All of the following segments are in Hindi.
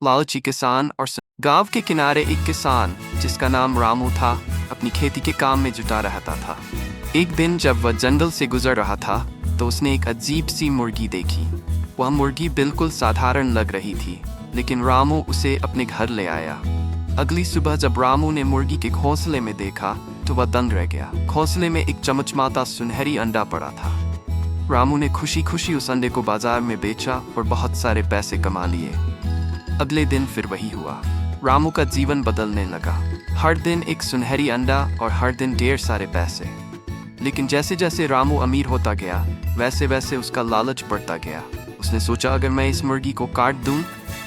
लालची किसान और गांव के किनारे एक किसान जिसका नाम रामू था अपनी खेती के काम में जुटा रहता था। एक दिन जब वह जंगल से गुजर रहा था तो उसने एक अजीब सी मुर्गी देखी। वह मुर्गी बिल्कुल साधारण लग रही थी, लेकिन रामू उसे अपने घर ले आया। अगली सुबह जब रामू ने मुर्गी के घोंसले में देखा तो वह दंग रह गया। घोंसले में एक चमचमाता सुनहरी अंडा पड़ा था। रामू ने खुशी खुशी उस अंडे को बाजार में बेचा और बहुत सारे पैसे कमा लिए। अगले दिन फिर वही हुआ। रामू का जीवन बदलने लगा। हर दिन एक सुनहरी अंडा और हर दिन ढेर सारे पैसे। लेकिन जैसे जैसे रामू अमीर होता गया वैसे वैसे उसका लालच बढ़ता गया। उसने सोचा अगर मैं इस मुर्गी को काट दूं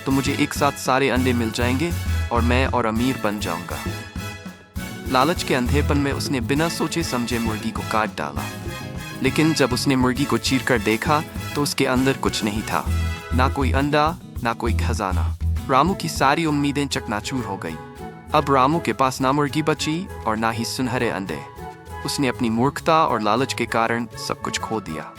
तो मुझे एक साथ सारे अंडे मिल जाएंगे और मैं और अमीर बन जाऊंगा। लालच के अंधेपन में उसने बिना सोचे समझे मुर्गी को काट डाला। लेकिन जब उसने मुर्गी को चीरकर देखा तो उसके अंदर कुछ नहीं था, ना कोई अंडा ना कोई खजाना। रामू की सारी उम्मीदें चकनाचूर हो गई। अब रामू के पास ना मुर्गी बची और ना ही सुनहरे अंडे। उसने अपनी मूर्खता और लालच के कारण सब कुछ खो दिया।